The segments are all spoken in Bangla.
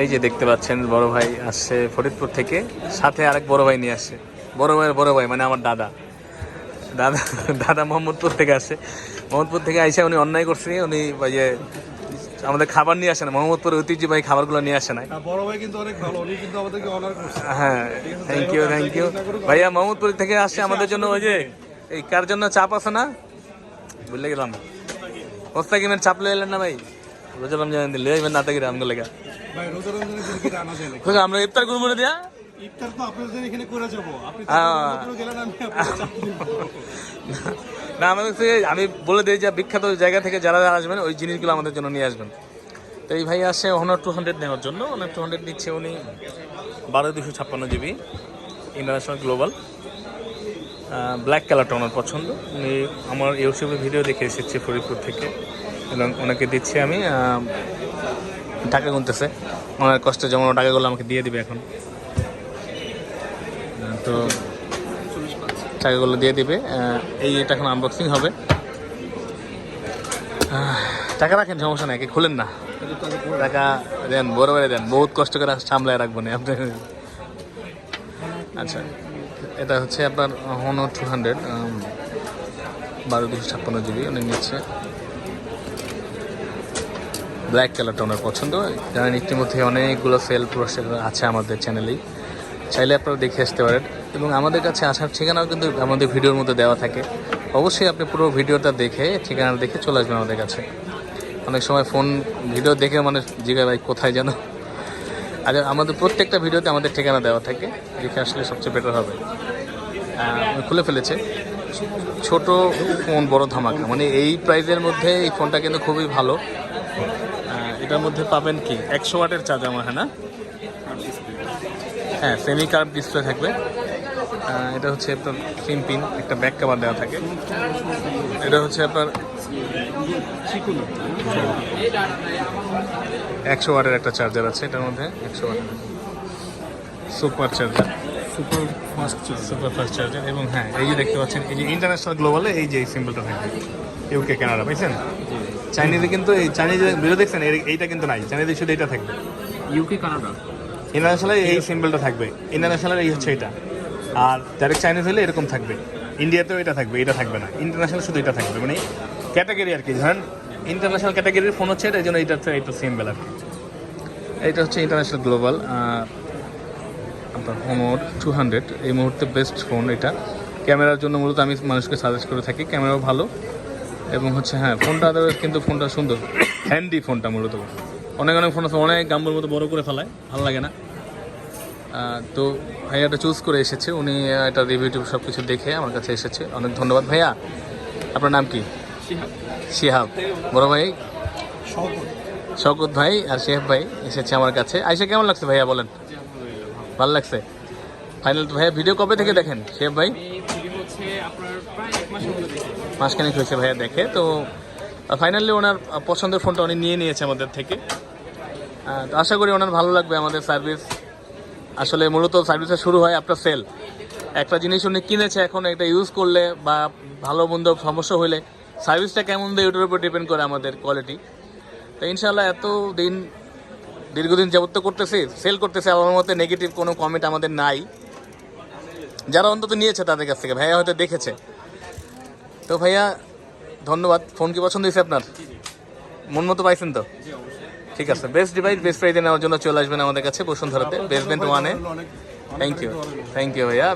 এই যে দেখতে পাচ্ছেন বড় ভাই আসছে ফরিদপুর থেকে, সাথে আরেক বড় ভাই নিয়ে আসছে। বড় ভাইয়ের বড় ভাই মানে আমার দাদা দাদা দাদা মোহাম্মদপুর থেকে আসছে। মোহাম্মদপুর থেকে আইসা উনি অন্যায় করছে, উনি ওই যে আমাদের খাবার নিয়ে আসে না, মোহাম্মদপুর ঐতিহ্যবাহী খাবারগুলো নিয়ে আসে না। বড় ভাই কিন্তু অনেক ভালো, উনি কিন্তু আমাদেরকে অনার করছে। হ্যাঁ, থ্যাংক ইউ ভাইয়া। মোহাম্মদপুর থেকে আসছে আমাদের জন্য। ওই যে এই কার জন্য চাপ আছে না, বুঝলে গেলাম মোস্তাকিমের চাপ লয়ে এলেন না ভাই, রোজা রমজান দিলে না থেকে আমগুলো লেগা ভাই রোজা রমজানের দিন কি রান্না যায় নাকি? আমরা ইফতার করবো না দিয়া, ইফতার তো আপনাদের এখানে করে যাবো, আপনি গেলেন আমি না আমাদের আমি বলে দিই যে বিখ্যাত জায়গা থেকে যারা আসবেন ওই জিনিসগুলো আমাদের জন্য নিয়ে আসবেন। তো এই ভাই আসে Honor 200 নেওয়ার জন্য। Honor 200 নিচ্ছে উনি 12256 GB ইন্টারন্যাশনাল গ্লোবাল, ব্ল্যাক কালারটা ওনার পছন্দ। উনি আমার ইউটিউবে ভিডিও দেখে এসেছে ফরিদপুর থেকে, এবং ওনাকে দিচ্ছি আমি। টাকা গুনতেছে, ওনার কষ্টে যেমন টাকাগুলো আমাকে দিয়ে দিবে এখন। তো টাকাগুলো দিয়ে দিবে, এটা এখন আনবক্সিং হবে। টাকা রাখেন, সমস্যা নাই, খুলেন না, টাকা দেন, বড় বড় দেন, বহুত কষ্ট করে সামলায় রাখবো না আপনি। আচ্ছা, এটা হচ্ছে আপনার Honor 200 12256 GB উনি নিচ্ছে। ব্ল্যাক কালারটা ওনার পছন্দ। জানেন ইতিমধ্যে অনেকগুলো সেল প্রসেস আছে আমাদের চ্যানেলেই, চাইলে আপনারা দেখে আসতে পারেন। এবং আমাদের কাছে আসার ঠিকানাও কিন্তু আমাদের ভিডিওর মধ্যে দেওয়া থাকে। অবশ্যই আপনি পুরো ভিডিওটা দেখে ঠিকানা দেখে চলে আসবেন আমাদের কাছে। অনেক সময় ফোন ভিডিও দেখে মানে জিজ্ঞাসা ভাই কোথায় যেন, আর আমাদের প্রত্যেকটা ভিডিওতে আমাদের ঠিকানা দেওয়া থাকে, দেখে আসলে সবচেয়ে বেটার হবে। খুলে ফেলেছে, ছোট ফোন বড় ধামাকা, মানে এই প্রাইজের মধ্যে এই ফোনটা কিন্তু খুবই ভালো। এটার মধ্যে পাবেন কি 100 ওয়াটের চার্জার মনে হয় না, হ্যাঁ সেমি কার্ভ ডিসপ্লে থাকবে। এটা হচ্ছে আপনার সিম পিন, একটা ব্যাক কভার দেওয়া থাকে। এটা হচ্ছে আপনার 100 ওয়াটের একটা চার্জার আছে এটার মধ্যে, 100 ওয়াটের super charger, super fast charger. এবং হ্যাঁ এই যে দেখতে পাচ্ছেন, এই যে ইন্টারন্যাশনাল গ্লোবালে এই যে এই সিম্বলটা থাকবে, ইউকে কানাডা, পাইছেন? চাইনিজে কিন্তু এই চাইনিজ ভিডিও দেখছেন, এইটা কিন্তু নাই, চাইনিজে শুধু এটা থাকবে, ইউকে কানাডা। ইন্টারন্যাশনালে এই সিম্বলটা থাকবে, ইন্টারন্যাশনালের এই হচ্ছে এটা। আর ডাইরেক্ট চাইনিজ হলে এরকম থাকবে, ইন্ডিয়াতেও এটা থাকবে, এটা থাকবে না, ইন্টারন্যাশনাল শুধু এটা থাকবে, মানে ক্যাটাগরি আর কি। ধরেন ইন্টারন্যাশনাল ক্যাটাগরির ফোন হচ্ছে এটা, এই জন্য এটা হচ্ছে এইটা সিম্বল আর কি। এইটা হচ্ছে ইন্টারন্যাশনাল গ্লোবাল আপনার Honor 200, এই মুহূর্তে বেস্ট ফোন এটা। ক্যামেরার জন্য মূলত আমি মানুষকে সাজেস্ট করে থাকি, ক্যামেরাও ভালো এবং হচ্ছে হ্যাঁ ফোনটা কিন্তু ফোনটা সুন্দর, হ্যান্ডি ফোনটা মূলত। অনেক ফোন আছে অনেক গাম্বুর মতো বড় করে ফেলায়, ভালো লাগে না। তো ভাইয়াটা চুজ করে এসেছে, উনি এটা রিভিউ সব কিছু দেখে আমার কাছে এসেছে। অনেক ধন্যবাদ ভাইয়া। আপনার নাম কি? শিহাব। বড় ভাই শওকত ভাই আর শিহাব ভাই এসেছে আমার কাছে। আইসা কেমন লাগছে ভাইয়া বলেন? ভালো লাগছে। ফাইনাল তো ভাইয়া ভিডিও কবে থেকে দেখেন শিহাব ভাই? মাসখানেক হয়েছে ভাইয়া দেখে। তো ফাইনালি ওনার পছন্দের ফোনটা উনি নিয়ে নিয়েছে আমাদের থেকে। তো আশা করি ওনার ভালো লাগবে আমাদের সার্ভিস। আসলে মূলত সার্ভিসটা শুরু হয় আপনার সেল। একটা জিনিস উনি কিনেছে, এখন এটা ইউজ করলে বা ভালো মন্দ সমস্যা হলে সার্ভিসটা কেমন দেয় ওটার উপর ডিপেন্ড করে আমাদের কোয়ালিটি। তো ইনশাআল্লাহ দীর্ঘদিন যাবত তো করতেছি, সেল করতেছি, আমার মতে নেগেটিভ কোনো কমেন্ট আমাদের নাই। যারা অন্তত নিয়েছে তাদের কাছ থেকে, ভাইয়া হয়তো দেখেছে। তো ভাইয়া ধন্যবাদ। ফোন কি পছন্দ হয়েছে আপনার? মন মতো পাইছেন তো? ঠিক আছে, বেস্ট ডিভাইস বেস্ট প্রাইজে নেওয়ার জন্য চলে আসবেন আমাদের কাছে বসুন্ধরাতে, বেসমেন্ট 1-এ। থ্যাংক ইউ ভাইয়া।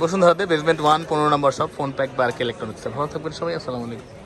বসুন্ধরাতে basement 1 15 number shop, phone pack bark electronics. ভালো থাকবেন সবাই, আসসালামু আলাইকুম।